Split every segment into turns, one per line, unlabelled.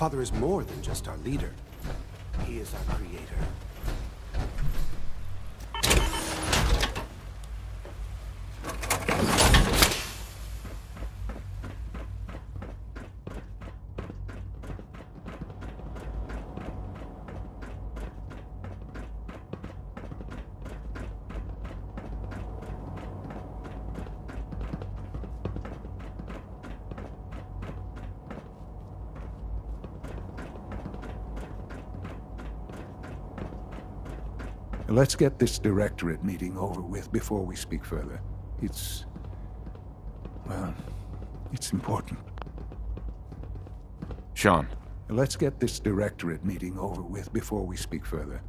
Father is more than just our leader. He is our creator.
Let's get this directorate meeting over with before we speak further. Well, it's important.
Sean.
Let's get this directorate meeting over with before we speak further.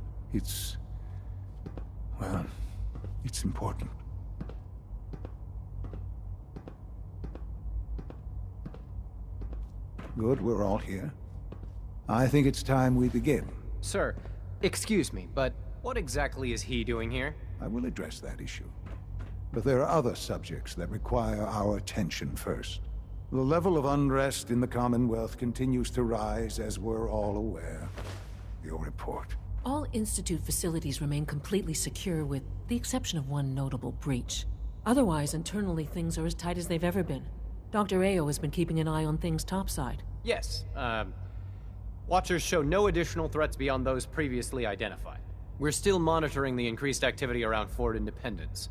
Well, it's important. Good, we're all here. I think it's time we begin.
Sir, excuse me, but what exactly is he doing here?
I will address that issue. But there are other subjects that require our attention first. The level of unrest in the Commonwealth continues to rise, as we're all aware. Your report.
All Institute facilities remain completely secure with the exception of one notable breach. Otherwise, internally things are as tight as they've ever been. Dr. Ao has been keeping an eye on things topside.
Yes, Watchers show no additional threats beyond those previously identified. We're still monitoring the increased activity around Fort Independence,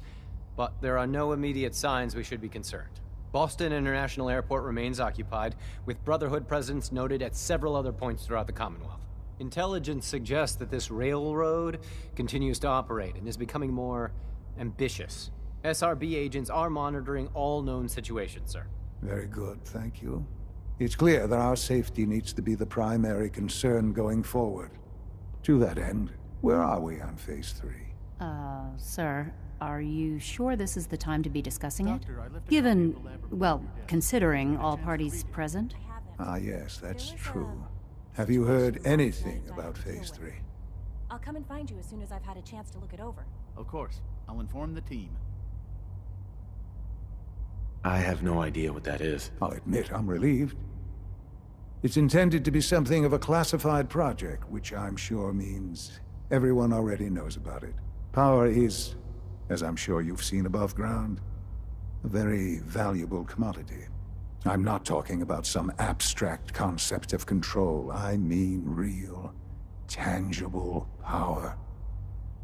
but there are no immediate signs we should be concerned. Boston International Airport remains occupied, with Brotherhood presence noted at several other points throughout the Commonwealth. Intelligence suggests that this railroad continues to operate and is becoming more ambitious. SRB agents are monitoring all known situations, sir.
Very good, thank you. It's clear that our safety needs to be the primary concern going forward. To that end, where are we on Phase 3?
Sir, are you sure this is the time to be discussing it? Given, well, considering all parties present?
Ah, yes, that's true. Have you heard anything about Phase 3?
I'll come and find you as soon as I've had a chance to look it over.
Of course. I'll inform the team.
I have no idea what that is.
I'll admit I'm relieved. It's intended to be something of a classified project, which I'm sure means everyone already knows about it. Power is, as I'm sure you've seen above ground, a very valuable commodity. I'm not talking about some abstract concept of control. I mean real, tangible power.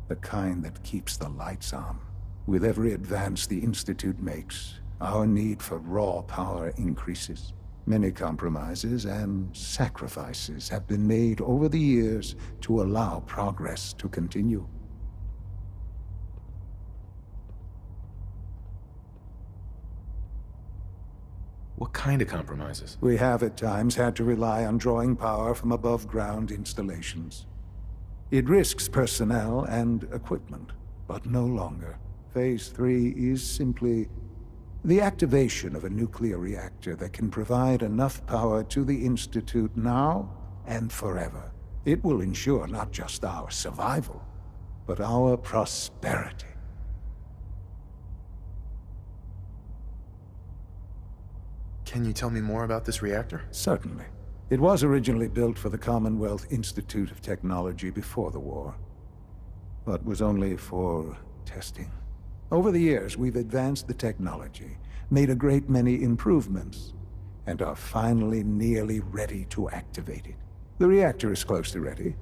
The kind that keeps the lights on. With every advance the Institute makes, our need for raw power increases. Many compromises and sacrifices have been made over the years to allow progress to continue.
What kind of compromises?
We have at times had to rely on drawing power from above-ground installations. It risks personnel and equipment, but no longer. Phase 3 is simply the activation of a nuclear reactor that can provide enough power to the Institute now and forever. It will ensure not just our survival, but our prosperity.
Can you tell me more about this reactor?
Certainly. It was originally built for the Commonwealth Institute of Technology before the war, but was only for testing. Over the years, we've advanced the technology, made a great many improvements, and are finally nearly ready to activate it. The reactor is close to ready,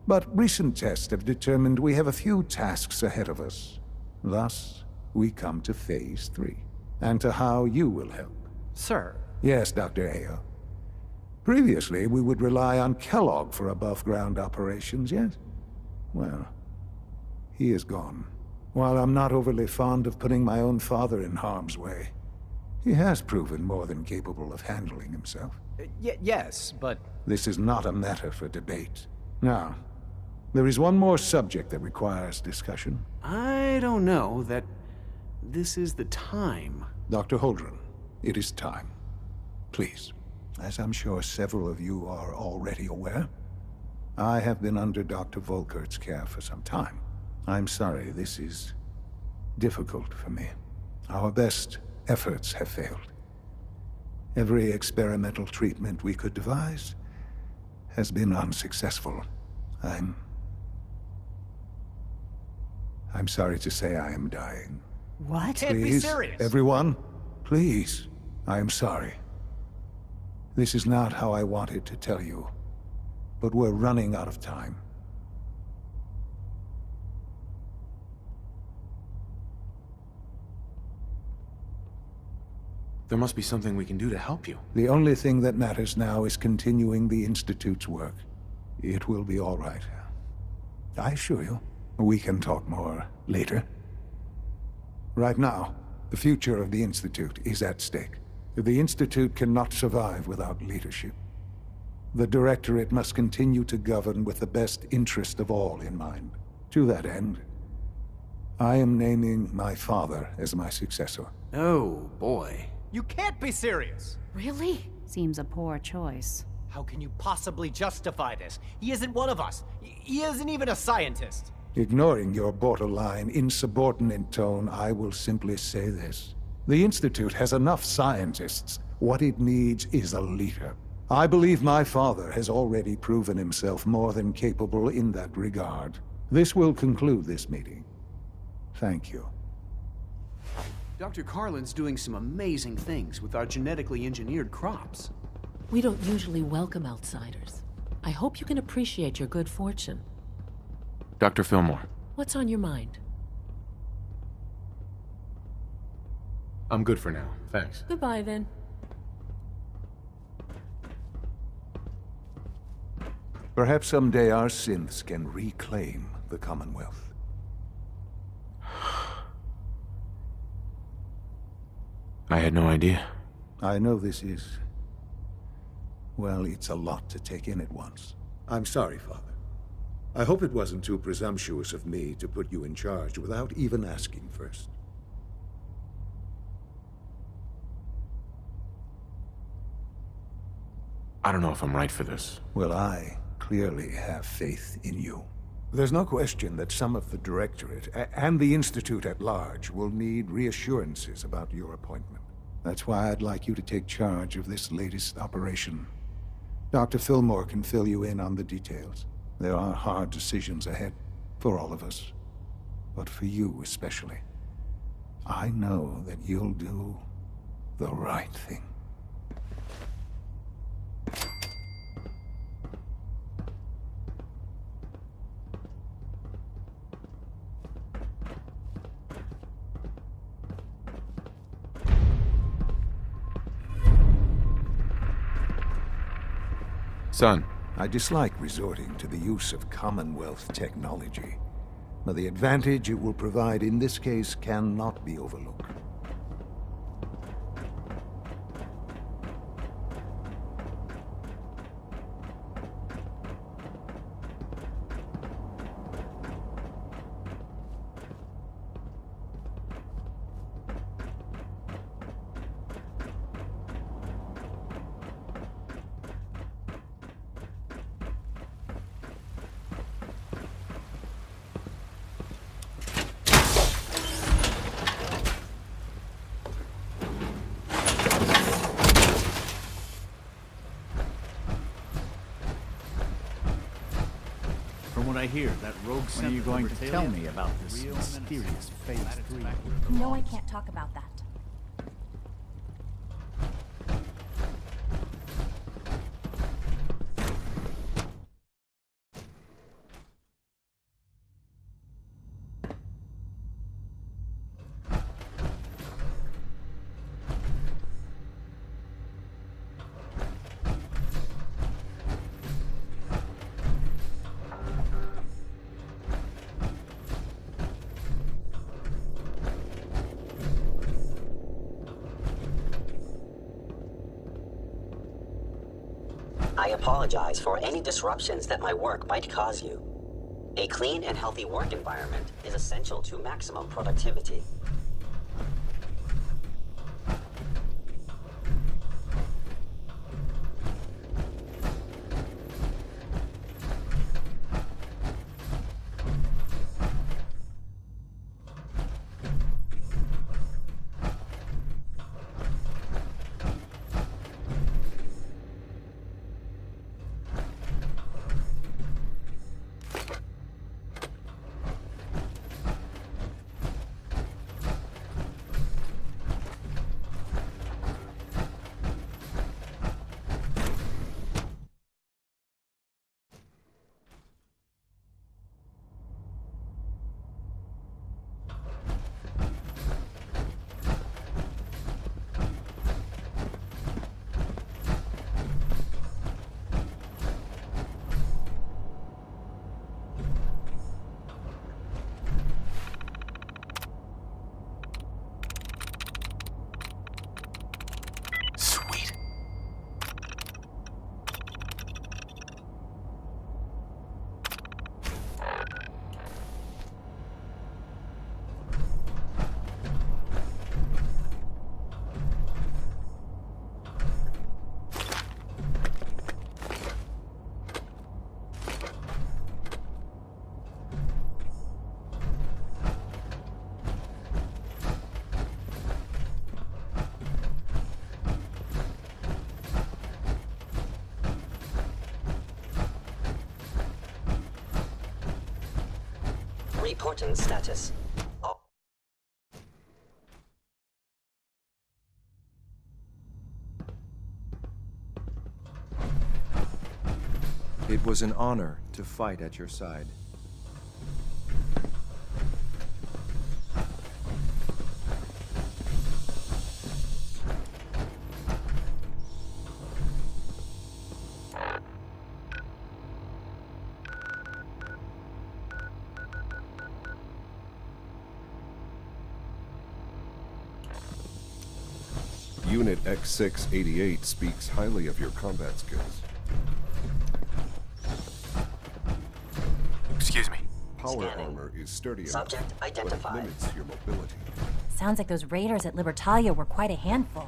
but recent tests have determined we have a few tasks ahead of us. Thus, we come to Phase 3, and to how you will help.
Sir.
Yes, Dr. Ao. Previously, we would rely on Kellogg for above-ground operations, yes? Well, he is gone. While I'm not overly fond of putting my own father in harm's way, he has proven more than capable of handling himself.
Yes, but...
This is not a matter for debate. Now, there is one more subject that requires discussion.
I don't know that this is the time.
Dr. Holdren, it is time. Please, as I'm sure several of you are already aware, I have been under Dr. Volkert's care for some time. I'm sorry, this is difficult for me. Our best efforts have failed. Every experimental treatment we could devise has been unsuccessful. I'm sorry to say I am dying.
What?
Can't be
Please,
serious.
everyone, please. I am sorry. This is not how I wanted to tell you, but we're running out of time.
There must be something we can do to help you.
The only thing that matters now is continuing the Institute's work. It will be all right. I assure you. We can talk more later. Right now, the future of the Institute is at stake. The Institute cannot survive without leadership. The Directorate must continue to govern with the best interest of all in mind. To that end, I am naming my father as my successor.
Oh, boy.
You can't be serious!
Really?
Seems a poor choice.
How can you possibly justify this? He isn't one of us. He isn't even a scientist.
Ignoring your borderline, insubordinate tone, I will simply say this. The Institute has enough scientists. What it needs is a leader. I believe my father has already proven himself more than capable in that regard. This will conclude this meeting. Thank you.
Dr. Carlin's doing some amazing things with our genetically engineered crops.
We don't usually welcome outsiders. I hope you can appreciate your good fortune.
Dr. Fillmore.
What's on your mind?
I'm good for now, thanks.
Goodbye, then.
Perhaps someday our synths can reclaim the Commonwealth.
I had no idea.
I know this is... well, it's a lot to take in at once. I'm sorry, Father. I hope it wasn't too presumptuous of me to put you in charge without even asking first.
I don't know if I'm right for this.
Well, I clearly have faith in you. There's no question that some of the Directorate and the Institute at large will need reassurances about your appointment. That's why I'd like you to take charge of this latest operation. Dr. Fillmore can fill you in on the details. There are hard decisions ahead, for all of us. But for you especially. I know that you'll do the right thing.
Son.
I dislike resorting to the use of Commonwealth technology, but the advantage it will provide in this case cannot be overlooked.
From what I hear, that rogue
When are you going to tell me about this mysterious Phase 3?
No, I can't talk about that.
I apologize for any disruptions that my work might cause you. A clean and healthy work environment is essential to maximum productivity. Important status. Oh.
It was an honor to fight at your side.
Unit X688 speaks highly of your combat skills.
Excuse me.
Power armor is sturdy enough,
Subject
but it
identified.
limits your mobility.
Sounds like those raiders at Libertalia were quite a handful.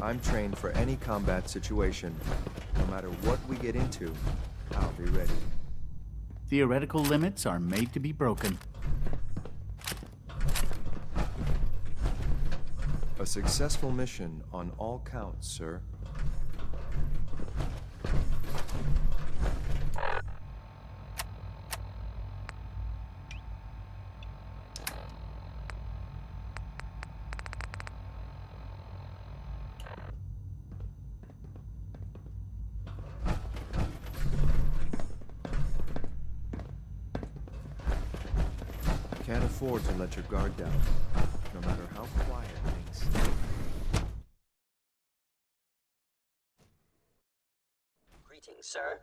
I'm trained for any combat situation. No matter what we get into, I'll be ready.
Theoretical limits are made to be broken.
A successful mission on all counts, sir. Can't afford to let your guard down, no matter how quiet things stay.
Greetings, sir.